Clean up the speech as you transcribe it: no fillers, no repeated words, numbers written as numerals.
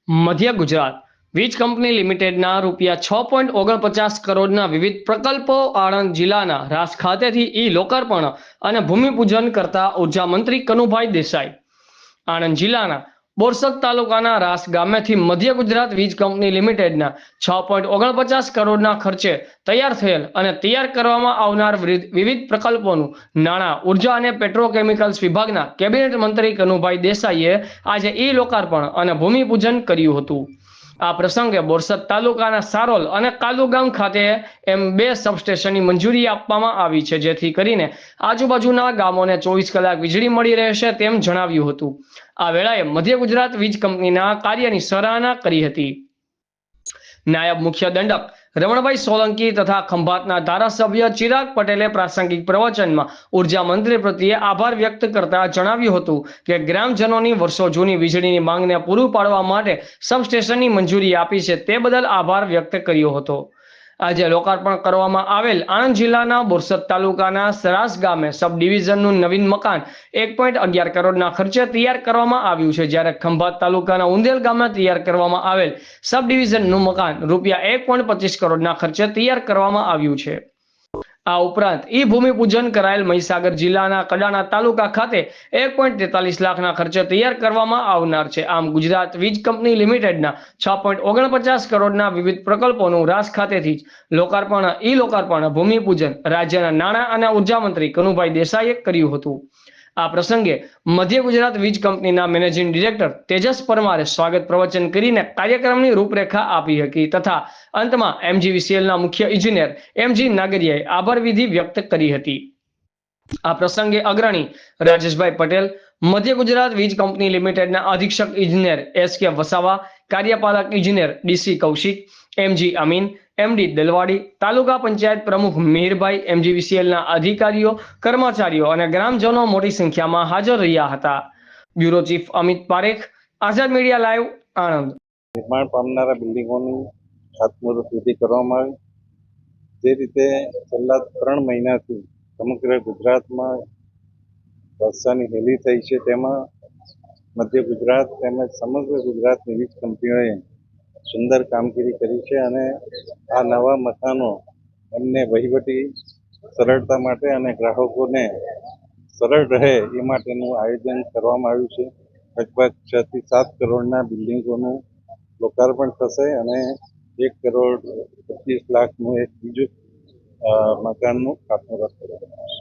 મધ્ય ગુજરાત વીજ કંપની લિમિટેડના ₹6.49 કરોડના વિવિધ પ્રકલ્પો આણંદ જિલ્લાના રાસ ખાતેથી લોકાર્પણ અને ભૂમિપૂજન કરતા ઉર્જા મંત્રી કનુભાઈ દેસાઈ। આણંદ જિલ્લાના બોરસદ તાલુકાના રાસ ગામેથી મધ્ય ગુજરાત વીજ કંપની લિમિટેડના ₹6.49 કરોડના ખર્ચે તૈયાર થયેલ અને તૈયાર કરવામાં આવનાર વિવિધ પ્રકલ્પોનું નાણાં, ઉર્જા અને પેટ્રોકેમિકલ્સ વિભાગના કેબિનેટ મંત્રી કનુભાઈ દેસાઈએ આજે લોકાર્પણ અને ભૂમિપૂજન કર્યું હતું। આ પ્રસંગે બોરસદ તાલુકાના સારોલ અને કાલુ ગામ ખાતે એમ 2 સબસ્ટેશનની મંજૂરી આપવામાં આવી છે, જેથી કરીને આજુબાજુના ગામોને 24 કલાક વીજળી મળી રહેશે તેમ જણાવ્યું હતું। આ વેળાએ મધ્ય ગુજરાત વીજ કંપનીના કાર્યની સરાહના કરી હતી। નાયબ મુખ્ય દંડક રમણભાઈ સોલંકી તથા ખંભાતના ધારાસભ્ય ચિરાગ પટેલે પ્રાસંગિક પ્રવચનમાં ઉર્જા મંત્રી પ્રત્યે આભાર વ્યક્ત કરતા જણાવ્યું હતું કે ગ્રામજનોની વર્ષો જૂની વીજળીની માંગને પૂરું પાડવા માટે સબસ્ટેશનની મંજૂરી આપી છે તે બદલ આભાર વ્યક્ત કર્યો હતો। આજે લોકાર્પણ કરવામાં આવેલ આણંદ જિલ્લાના બોરસદ તાલુકાના સરાસ ગામે સબ ડિવિઝનનું નવીન મકાન 1.11 કરોડના ખર્ચે તૈયાર કરવામાં આવ્યું છે, જ્યારે ખંભાત તાલુકાના ઉંદેલ ગામે તૈયાર કરવામાં આવેલ સબ ડિવિઝનનું મકાન ₹1.25 કરોડના ખર્ચે તૈયાર કરવામાં આવ્યું છે। આ ઉપરાંત ભૂમિપૂજન કરાયેલ મહીસાગર જિલ્લાના કડાણા તાલુકા ખાતે 1.43 લાખના ખર્ચે તૈયાર કરવામાં આવનાર છે। આમ ગુજરાત વીજ કંપની લિમિટેડના 6.49 કરોડના વિવિધ પ્રકલ્પોનું રાસ ખાતેથી જ લોકાર્પણ ભૂમિપૂજન રાજ્યના નાણાં અને ઉર્જા મંત્રી કનુભાઈ દેસાઈએ કર્યું હતું। આ પ્રસંગે મધ્ય ગુજરાત વીજ કંપનીના મેનેજિંગ ડિરેક્ટર તેજસ પરમારે સ્વાગત પ્રવચન કરીને કાર્યક્રમની રૂપરેખા આપી હતી તથા અંતમાં MGVCLના મુખ્ય ઇજનેર MG નાગરિયાએ આભાર વિધિ વ્યક્ત કરી હતી। આ પ્રસંગે અગ્રણી રાજેશભાઈ પટેલ, મધ્ય ગુજરાત વીજ કંપની લિમિટેડના અધિક્ષક ઇજનેર SK વસાવા, કાર્યપાલક ઇજનેર DC Kaushik, MG Amin, MD Dalwadi, તાલુકા પંચાયત પ્રમુખ મિહિરભાઈ, MGVCLના અધિકારીઓ, કર્મચારીઓ અને ગ્રામજનો મોટી સંખ્યામાં હાજર રહ્યા હતા। બ્યુરો ચીફ અમિત પારેખ, આઝાદ મીડિયા લાઈવ, આણંદ। નિર્માણ પામનારા બિલ્ડિંગોની ખાતમુહૂર્ત વિધિ કરવામાં આવી। જે રીતે છેલ્લા 3 મહિનાથી સમગ્ર ગુજરાતમાં વર્ષાની હેલી થઈ છે, તેમાં મધ્ય ગુજરાત તેમજ સમગ્ર ગુજરાતની વીજ કંપનીઓએ સુંદર કામગીરી કરી છે અને આ નવા મકાનો એમને વહીવટી સરળતા માટે અને ગ્રાહકોને સરળ રહે એ માટેનું આયોજન કરવામાં આવ્યું છે। લગભગ 6 થી 7 કરોડના બિલ્ડિંગોનું લોકાર્પણ થશે અને 1.25 કરોડનું એક બીજું મકાનનું ખાતમુહૂર્ત કરવામાં આવશે।